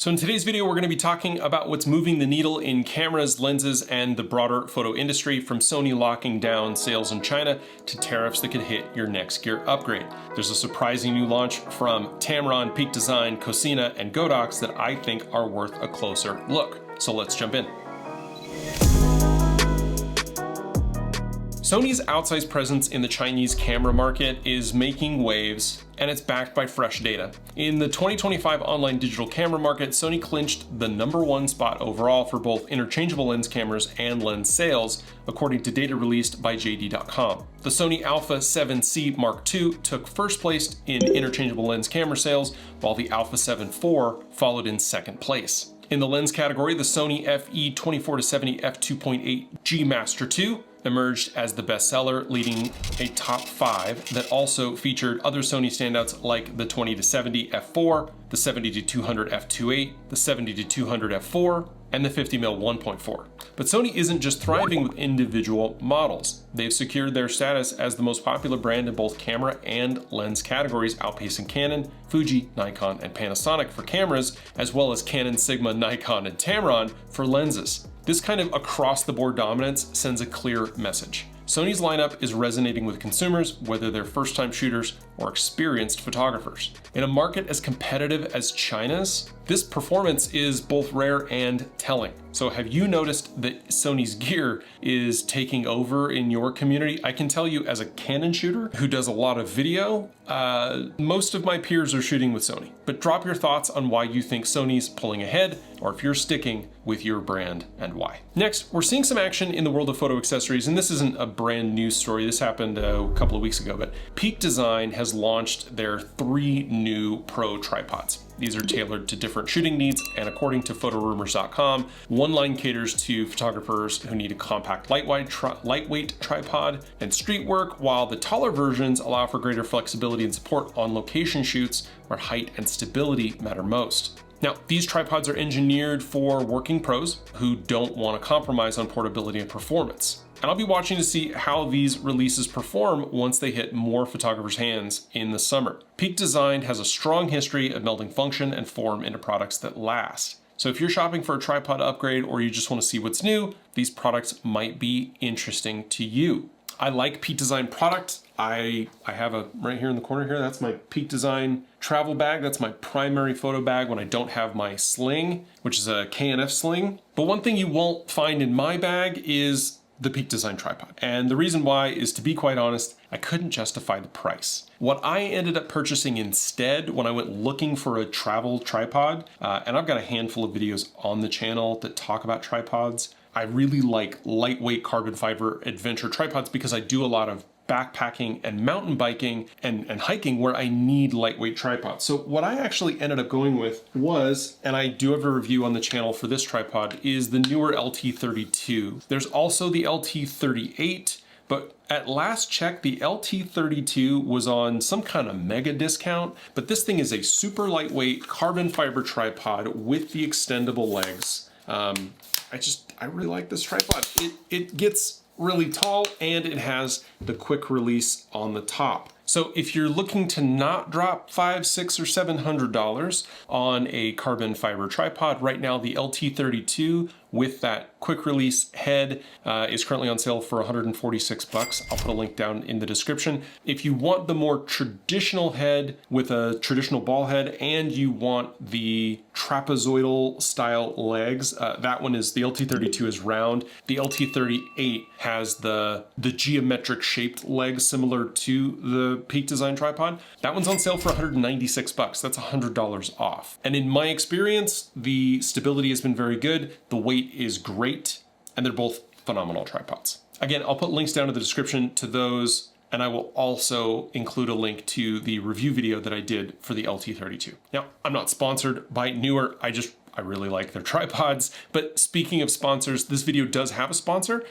So in today's video, we're going to be talking about what's moving the needle in cameras, lenses, and the broader photo industry, from Sony locking down sales in China to tariffs that could hit your next gear upgrade. There's a surprising new launch from Tamron, Peak Design, Cosina, and Godox that I think are worth a closer look. So let's jump in. Sony's outsized presence in the Chinese camera market is making waves, and it's backed by fresh data. In the 2025 online digital camera market, Sony clinched the #1 spot overall for both interchangeable lens cameras and lens sales, according to data released by JD.com. The Sony Alpha 7C Mark II took first place in interchangeable lens camera sales, while the Alpha 7 IV followed in second place. In the lens category, the Sony FE24-70 f2.8 G Master II emerged as the bestseller, leading a top 5 that also featured other Sony standouts like the 20-70 f4, the 70-200 f2.8, the 70-200 f4, and the 50mm 1.4. But Sony isn't just thriving with individual models. They've secured their status as the most popular brand in both camera and lens categories, outpacing Canon, Fuji, Nikon, and Panasonic for cameras, as well as Canon, Sigma, Nikon, and Tamron for lenses. This kind of across-the-board dominance sends a clear message. Sony's lineup is resonating with consumers, whether they're first-time shooters or experienced photographers. In a market as competitive as China's, this performance is both rare and telling. So have you noticed that Sony's gear is taking over in your community? I can tell you, as a Canon shooter who does a lot of video, most of my peers are shooting with Sony. But drop your thoughts on why you think Sony's pulling ahead, or if you're sticking with your brand and why. Next, we're seeing some action in the world of photo accessories, and this isn't a brand new story. This happened a couple of weeks ago, but Peak Design has launched their 3 new Pro tripods. These are tailored to different shooting needs, and according to photorumors.com, one line caters to photographers who need a compact lightweight tripod and street work, while the taller versions allow for greater flexibility and support on location shoots where height and stability matter most. Now, these tripods are engineered for working pros who don't want to compromise on portability and performance. And I'll be watching to see how these releases perform once they hit more photographers' hands in the summer. Peak Design has a strong history of melding function and form into products that last. So if you're shopping for a tripod upgrade, or you just want to see what's new, these products might be interesting to you. I like Peak Design product. I have a right here in the corner here. That's my Peak Design travel bag. That's my primary photo bag when I don't have my sling, which is a K&F sling. But one thing you won't find in my bag is the Peak Design tripod. And the reason why is, to be quite honest, I couldn't justify the price. What I ended up purchasing instead when I went looking for a travel tripod, and I've got a handful of videos on the channel that talk about tripods. I really like lightweight carbon fiber adventure tripods because I do a lot of backpacking and mountain biking and hiking where I need lightweight tripods. So what I actually ended up going with was, and I do have a review on the channel for this tripod, is the newer LT32. There's also the LT38, but at last check, the LT32 was on some kind of mega discount, but this thing is a super lightweight carbon fiber tripod with the extendable legs. I really like this tripod. It gets really tall, and it has the quick release on the top. So if you're looking to not drop $500, $600, or $700 on a carbon fiber tripod, right now the LT32 with that quick release head is currently on sale for $146. I'll put a link down in the description. If you want the more traditional head with a traditional ball head, and you want the trapezoidal style legs, that one is, the LT32 is round. The LT38 has the geometric shaped legs similar to the Peak Design tripod. That one's on sale for $196. That's $100 off. And in my experience, the stability has been very good. The weight is great, and they're both phenomenal tripods. Again, I'll put links down in the description to those, and I will also include a link to the review video that I did for the LT32. Now, I'm not sponsored by Neewer. I really like their tripods. But speaking of sponsors, this video does have a sponsor,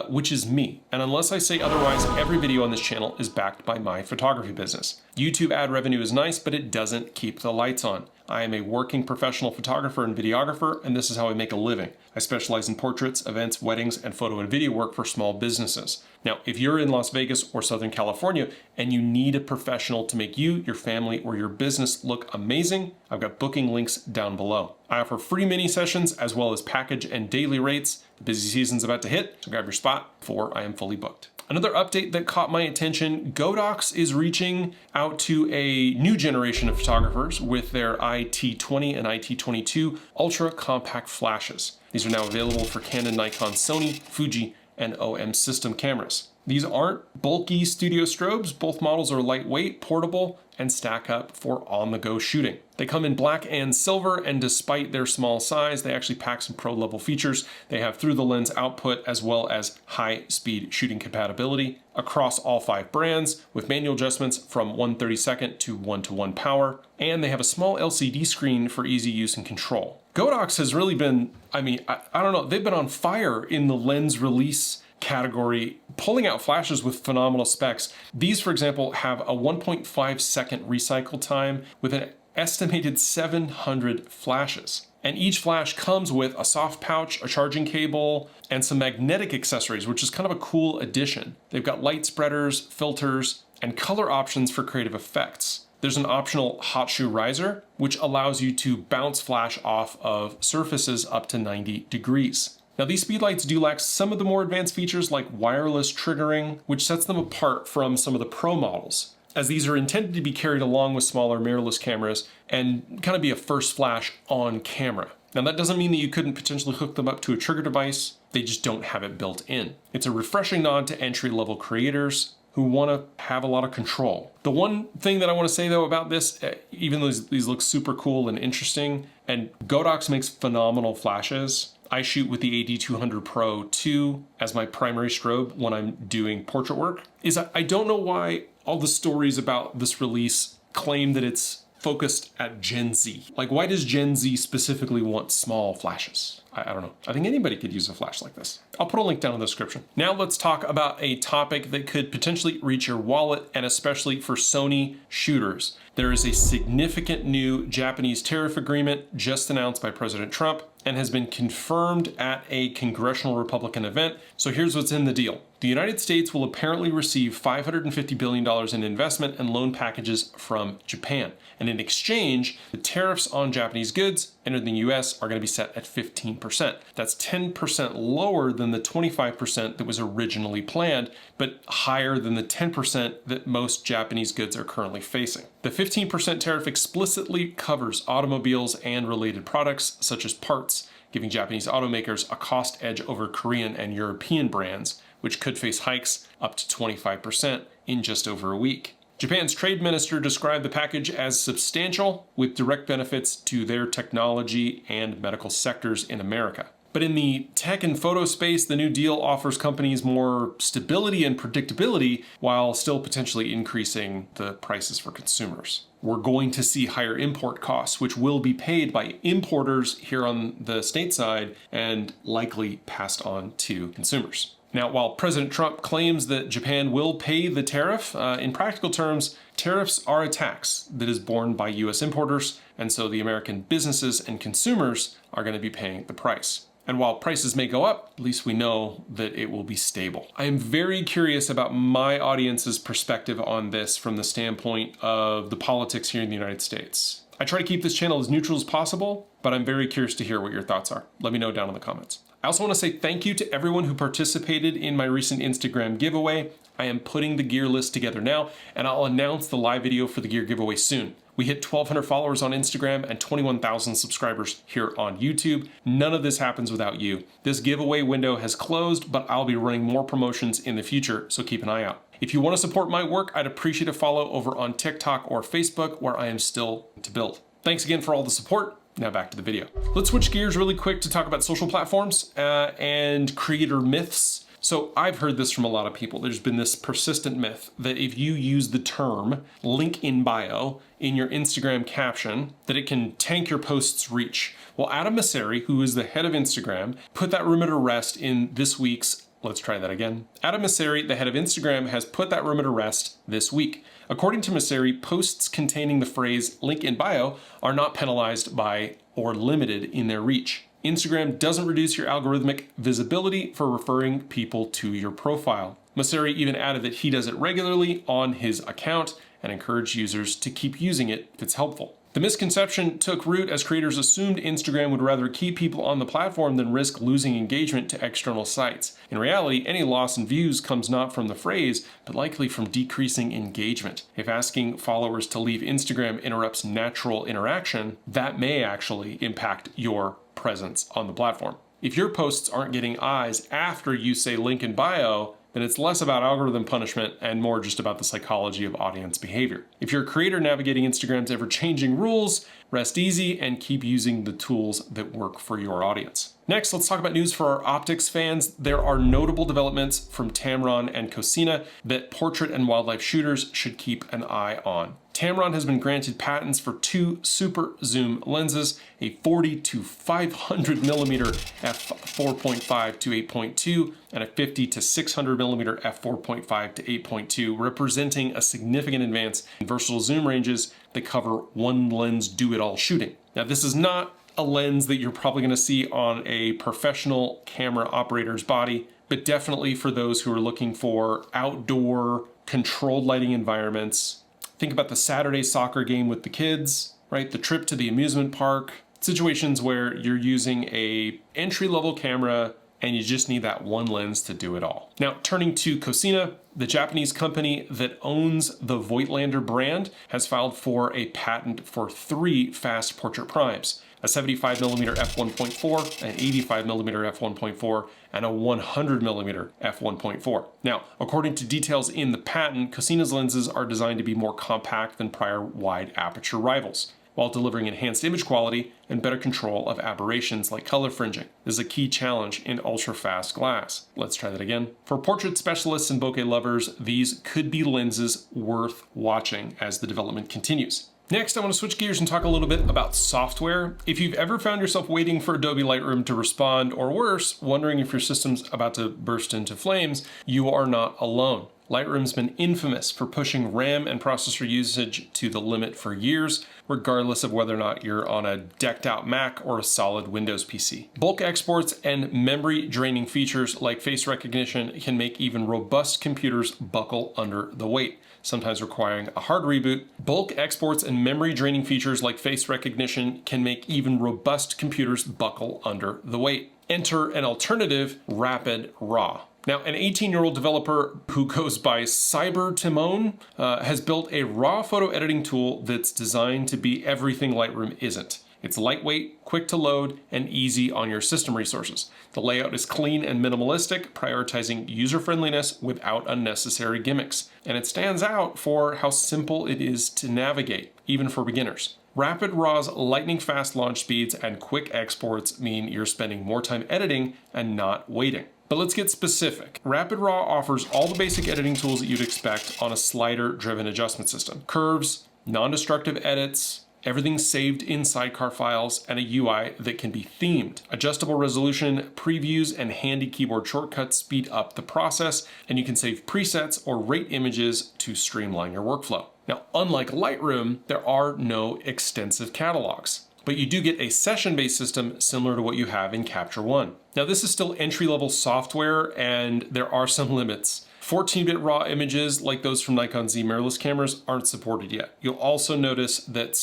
which is me. And unless I say otherwise, every video on this channel is backed by my photography business. YouTube ad revenue is nice, but it doesn't keep the lights on. I am a working professional photographer and videographer, and this is how I make a living. I specialize in portraits, events, weddings, and photo and video work for small businesses. Now, if you're in Las Vegas or Southern California and you need a professional to make you, your family, or your business look amazing, I've got booking links down below. I offer free mini sessions as well as package and daily rates. The busy season's about to hit, so grab your spot before I am fully booked. Another update that caught my attention, Godox is reaching out to a new generation of photographers with their IT20 and IT22 ultra compact flashes. These are now available for Canon, Nikon, Sony, Fuji, and OM system cameras. These aren't bulky studio strobes. Both models are lightweight, portable, and stack up for on-the-go shooting. They come in black and silver, and despite their small size, they actually pack some pro-level features. They have through-the-lens output as well as high-speed shooting compatibility across all 5 brands with manual adjustments from 1/32 to 1:1 power, and they have a small LCD screen for easy use and control. Godox has really been, I don't know, they've been on fire in the lens release category, pulling out flashes with phenomenal specs. These, for example, have a 1.5 second recycle time with an estimated 700 flashes. And each flash comes with a soft pouch, a charging cable, and some magnetic accessories, which is kind of a cool addition. They've got light spreaders, filters, and color options for creative effects. There's an optional hot shoe riser, which allows you to bounce flash off of surfaces up to 90 degrees. Now, these speedlights do lack some of the more advanced features like wireless triggering, which sets them apart from some of the Pro models, as these are intended to be carried along with smaller mirrorless cameras and kind of be a first flash on camera. Now, that doesn't mean that you couldn't potentially hook them up to a trigger device, they just don't have it built in. It's a refreshing nod to entry-level creators who want to have a lot of control. The one thing that I want to say though about this, even though these look super cool and interesting, and Godox makes phenomenal flashes, I shoot with the AD200 Pro 2 as my primary strobe when I'm doing portrait work, is I don't know why all the stories about this release claim that it's focused at Gen Z. Like, why does Gen Z specifically want small flashes? I don't know. I think anybody could use a flash like this. I'll put a link down in the description. Now let's talk about a topic that could potentially reach your wallet, and especially for Sony shooters. There is a significant new Japanese tariff agreement just announced by President Trump and has been confirmed at a congressional Republican event. So here's what's in the deal. The United States will apparently receive $550 billion in investment and loan packages from Japan. And in exchange, the tariffs on Japanese goods entered the US are going to be set at 15%. That's 10% lower than the 25% that was originally planned, but higher than the 10% that most Japanese goods are currently facing. The 15% tariff explicitly covers automobiles and related products, such as parts, giving Japanese automakers a cost edge over Korean and European brands, which could face hikes up to 25% in just over a week. Japan's trade minister described the package as substantial, with direct benefits to their technology and medical sectors in America. But in the tech and photo space, the new deal offers companies more stability and predictability while still potentially increasing the prices for consumers. We're going to see higher import costs, which will be paid by importers here on the stateside and likely passed on to consumers. Now, while President Trump claims that Japan will pay the tariff, in practical terms, tariffs are a tax that is borne by US importers, and so the American businesses and consumers are going to be paying the price. And while prices may go up, at least we know that it will be stable. I am very curious about my audience's perspective on this from the standpoint of the politics here in the United States. I try to keep this channel as neutral as possible, but I'm very curious to hear what your thoughts are. Let me know down in the comments. I also want to say thank you to everyone who participated in my recent Instagram giveaway. I am putting the gear list together now, and I'll announce the live video for the gear giveaway soon. We hit 1,200 followers on Instagram and 21,000 subscribers here on YouTube. None of this happens without you. This giveaway window has closed, but I'll be running more promotions in the future, so keep an eye out. If you want to support my work, I'd appreciate a follow over on TikTok or Facebook, where I am still to build. Thanks again for all the support. Now back to the video. Let's switch gears really quick to talk about social platforms and creator myths. So I've heard this from a lot of people. There's been this persistent myth that if you use the term link in bio in your Instagram caption, that it can tank your post's reach. Well, Adam Mosseri, who is the head of Instagram, put that rumor to rest in this week's Let's try that again. Adam Mosseri, the head of Instagram, has put that rumor to rest this week. According to Mosseri, posts containing the phrase link in bio are not penalized by or limited in their reach. Instagram doesn't reduce your algorithmic visibility for referring people to your profile. Mosseri even added that he does it regularly on his account and encouraged users to keep using it if it's helpful. The misconception took root as creators assumed Instagram would rather keep people on the platform than risk losing engagement to external sites. In reality, any loss in views comes not from the phrase, but likely from decreasing engagement. If asking followers to leave Instagram interrupts natural interaction, that may actually impact your presence on the platform. If your posts aren't getting eyes after you say link in bio, then it's less about algorithm punishment and more just about the psychology of audience behavior. If you're a creator navigating Instagram's ever-changing rules, rest easy and keep using the tools that work for your audience. Next, let's talk about news for our optics fans. There are notable developments from Tamron and Cosina that portrait and wildlife shooters should keep an eye on. Tamron has been granted patents for 2 super zoom lenses, a 40 to 500 millimeter f4.5 to 8.2 and a 50 to 600 millimeter f4.5 to 8.2, representing a significant advance in versatile zoom ranges that cover one lens do-it-all shooting. Now, this is not a lens that you're probably going to see on a professional camera operator's body, but definitely for those who are looking for outdoor controlled lighting environments. Think about the Saturday soccer game with the kids, right? The trip to the amusement park, situations where you're using a entry-level camera and you just need that one lens to do it all. Now, turning to Cosina, the Japanese company that owns the Voigtlander brand has filed for a patent for 3 fast portrait primes: a 75mm f1.4, an 85mm f1.4, and a 100mm f1.4. Now, according to details in the patent, Cosina's lenses are designed to be more compact than prior wide aperture rivals, while delivering enhanced image quality and better control of aberrations like color fringing. This is a key challenge in ultra-fast glass. Let's try that again. For portrait specialists and bokeh lovers, these could be lenses worth watching as the development continues. Next, I want to switch gears and talk a little bit about software. If you've ever found yourself waiting for Adobe Lightroom to respond, or worse, wondering if your system's about to burst into flames, you are not alone. Lightroom's been infamous for pushing RAM and processor usage to the limit for years, regardless of whether or not you're on a decked out Mac or a solid Windows PC. Bulk exports and memory draining features like face recognition can make even robust computers buckle under the weight, sometimes requiring a hard reboot. Bulk exports and memory draining features like face recognition can make even robust computers buckle under the weight. Enter an alternative, Rapid Raw. Now, an 18-year-old developer who goes by Cyber Timon has built a raw photo editing tool that's designed to be everything Lightroom isn't. It's lightweight, quick to load, and easy on your system resources. The layout is clean and minimalistic, prioritizing user-friendliness without unnecessary gimmicks. And it stands out for how simple it is to navigate, even for beginners. Rapid Raw's lightning-fast launch speeds and quick exports mean you're spending more time editing and not waiting. But let's get specific. Rapid Raw offers all the basic editing tools that you'd expect on a slider-driven adjustment system. Curves, non-destructive edits, everything saved in sidecar files, and a UI that can be themed. Adjustable resolution, previews, and handy keyboard shortcuts speed up the process, and you can save presets or rate images to streamline your workflow. Now, unlike Lightroom, there are no extensive catalogs, but you do get a session-based system similar to what you have in Capture One. Now, this is still entry-level software, and there are some limits. 14-bit RAW images like those from Nikon Z mirrorless cameras aren't supported yet. You'll also notice that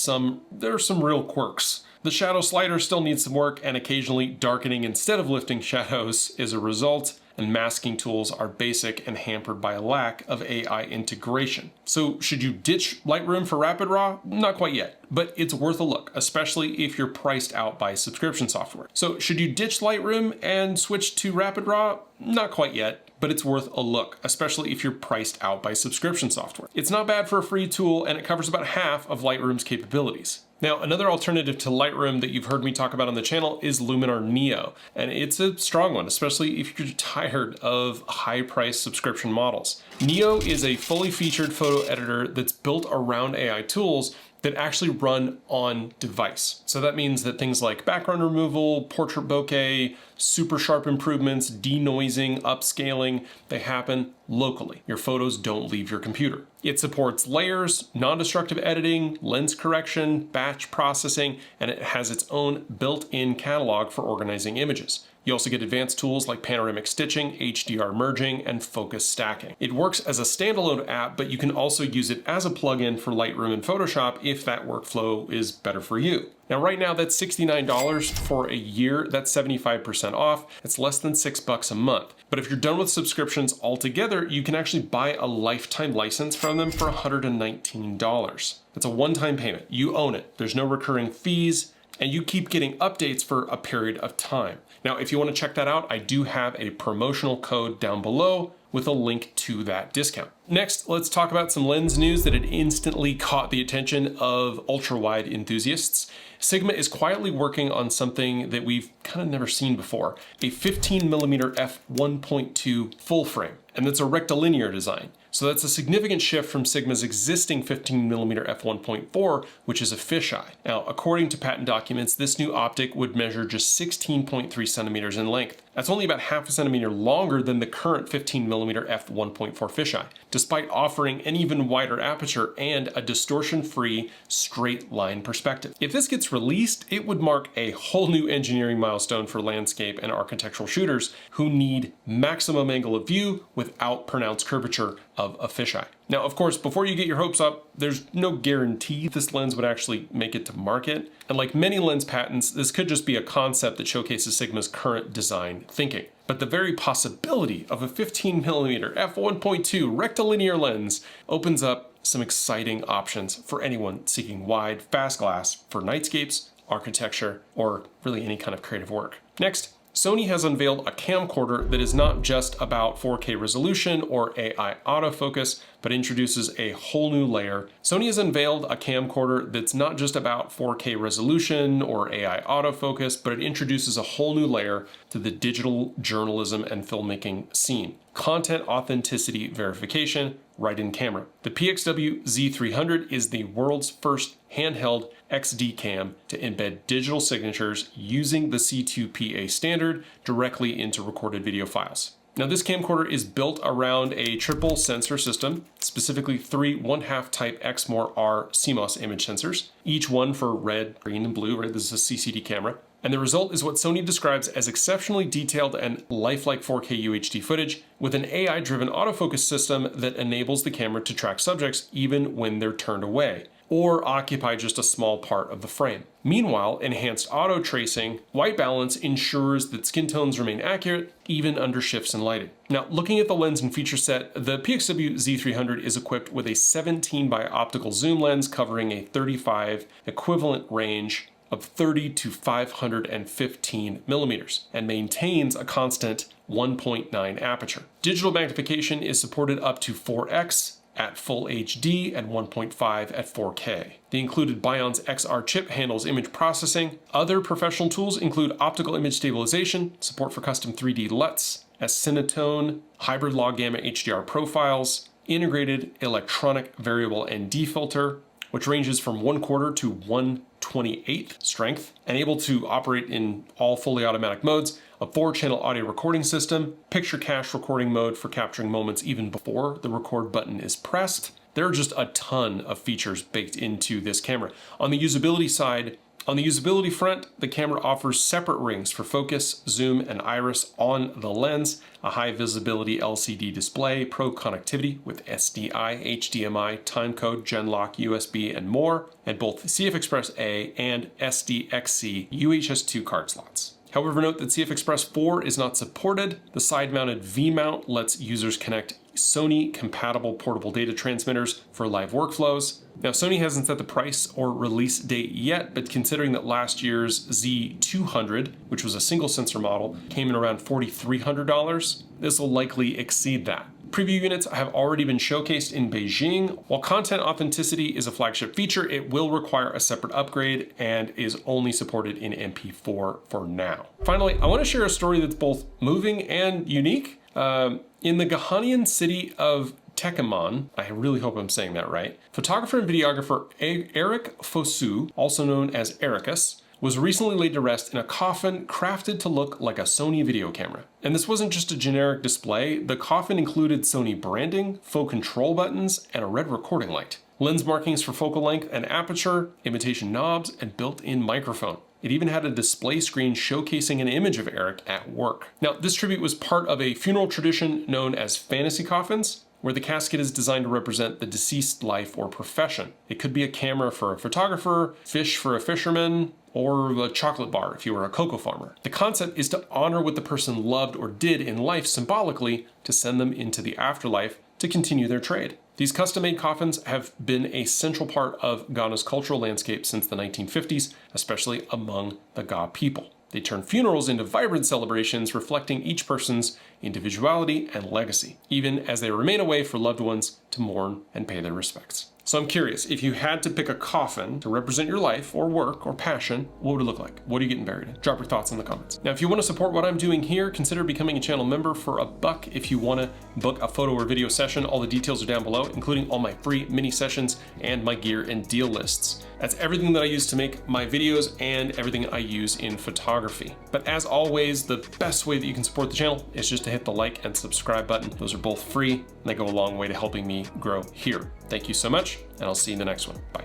there are some real quirks. The shadow slider still needs some work, and occasionally darkening instead of lifting shadows is a result, and masking tools are basic and hampered by a lack of AI integration. So should you ditch Lightroom for Rapid Raw? Not quite yet, but it's worth a look, especially if you're priced out by subscription software. So should you ditch Lightroom and switch to Rapid Raw? Not quite yet, but it's worth a look, especially if you're priced out by subscription software. It's not bad for a free tool, and it covers about half of Lightroom's capabilities. Now, another alternative to Lightroom that you've heard me talk about on the channel is Luminar Neo, and it's a strong one, especially if you're tired of high-priced subscription models. Neo is a fully featured photo editor that's built around AI tools that actually run on device. So that means that things like background removal, portrait bokeh, super sharp improvements, denoising, upscaling, they happen locally. Your photos don't leave your computer. It supports layers, non-destructive editing, lens correction, batch processing, and it has its own built-in catalog for organizing images. You also get advanced tools like panoramic stitching, HDR merging, and focus stacking. It works as a standalone app, but you can also use it as a plugin for Lightroom and Photoshop if that workflow is better for you. Now, right now, that's $69 for a year. That's 75% off. It's less than $6 a month. But if you're done with subscriptions altogether, you can actually buy a lifetime license from them for $119. That's a one-time payment. You own it. There's no recurring fees, and you keep getting updates for a period of time. Now, if you want to check that out, I do have a promotional code down below with a link to that discount. Next, let's talk about some lens news that had instantly caught the attention of ultra-wide enthusiasts. Sigma is quietly working on something that we've kind of never seen before, a 15mm f1.2 full frame, and that's a rectilinear design. So that's a significant shift from Sigma's existing 15mm f1.4, which is a fisheye. Now, according to patent documents, this new optic would measure just 16.3 centimeters in length. That's only about half a centimeter longer than the current 15mm f1.4 fisheye, despite offering an even wider aperture and a distortion-free straight line perspective. If this gets released, it would mark a whole new engineering milestone for landscape and architectural shooters who need maximum angle of view without pronounced curvature of a fisheye. Now, of course, before you get your hopes up, there's no guarantee this lens would actually make it to market. And like many lens patents, this could just be a concept that showcases Sigma's current design thinking. But the very possibility of a 15mm f1.2 rectilinear lens opens up some exciting options for anyone seeking wide, fast glass for nightscapes, architecture, or really any kind of creative work. Next, Sony has unveiled a camcorder that is not just about 4K resolution or AI autofocus, but introduces a whole new layer. Sony has unveiled a camcorder that's not just about 4K resolution or AI autofocus, but it introduces a whole new layer to the digital journalism and filmmaking scene. Content authenticity verification right in camera. The PXW Z300 is the world's first handheld XD cam to embed digital signatures using the C2PA standard directly into recorded video files. Now, this camcorder is built around a triple sensor system, specifically three 1/2 type Exmor-R CMOS image sensors, each one for red, green, and blue, right? This is a CCD camera. And the result is what Sony describes as exceptionally detailed and lifelike 4K UHD footage with an AI-driven autofocus system that enables the camera to track subjects even when they're turned away, or occupy just a small part of the frame. Meanwhile, enhanced auto tracing, white balance ensures that skin tones remain accurate even under shifts in lighting. Now, looking at the lens and feature set, the PXW Z300 is equipped with a 17 by optical zoom lens covering a 35 equivalent range of 30 to 515 millimeters and maintains a constant 1.9 aperture. Digital magnification is supported up to 4x at full HD and 1.5 at 4K. The included Bion's XR chip handles image processing. Other professional tools include optical image stabilization, support for custom 3D LUTs, a Cinetone, hybrid log gamma HDR profiles, integrated electronic variable ND filter, which ranges from 1/4 to 1/28 strength, and able to operate in all fully automatic modes, a 4-channel audio recording system, picture cache recording mode for capturing moments even before the record button is pressed. There are just a ton of features baked into this camera. On the usability side, on the usability front, the camera offers separate rings for focus, zoom, and iris on the lens, a high visibility LCD display, pro connectivity with SDI, HDMI, timecode, Genlock, USB, and more, and both CF Express A and SDXC UHS-2 card slots. However, note that CF Express 4 is not supported. The side-mounted V-mount lets users connect Sony-compatible portable data transmitters for live workflows. Now, Sony hasn't set the price or release date yet, but considering that last year's Z200, which was a single sensor model, came in around $4,300, this will likely exceed that. Preview units have already been showcased in Beijing. While content authenticity is a flagship feature, it will require a separate upgrade and is only supported in MP4 for now. Finally, I want to share a story that's both moving and unique. In the Ghanian city of Tekemon, I really hope I'm saying that right, photographer and videographer Eric Fosu, also known as Ericus, was recently laid to rest in a coffin crafted to look like a Sony video camera. And this wasn't just a generic display, the coffin included Sony branding, faux control buttons, and a red recording light. Lens markings for focal length and aperture, imitation knobs, and built-in microphone. It even had a display screen showcasing an image of Eric at work. Now, this tribute was part of a funeral tradition known as fantasy coffins, where the casket is designed to represent the deceased life or profession. It could be a camera for a photographer, fish for a fisherman, or a chocolate bar if you were a cocoa farmer. The concept is to honor what the person loved or did in life symbolically to send them into the afterlife to continue their trade. These custom-made coffins have been a central part of Ghana's cultural landscape since the 1950s, especially among the Ga people. They turn funerals into vibrant celebrations reflecting each person's individuality and legacy, even as they remain away for loved ones to mourn and pay their respects. So I'm curious, if you had to pick a coffin to represent your life or work or passion, what would it look like? What are you getting buried in? Drop your thoughts in the comments. Now, if you want to support what I'm doing here, consider becoming a channel member for $1 if you want to book a photo or video session. All the details are down below, including all my free mini sessions and my gear and deal lists. That's everything that I use to make my videos and everything I use in photography. But as always, the best way that you can support the channel is just to hit the like and subscribe button. Those are both free and they go a long way to helping me grow here. Thank you so much, and I'll see you in the next one. Bye.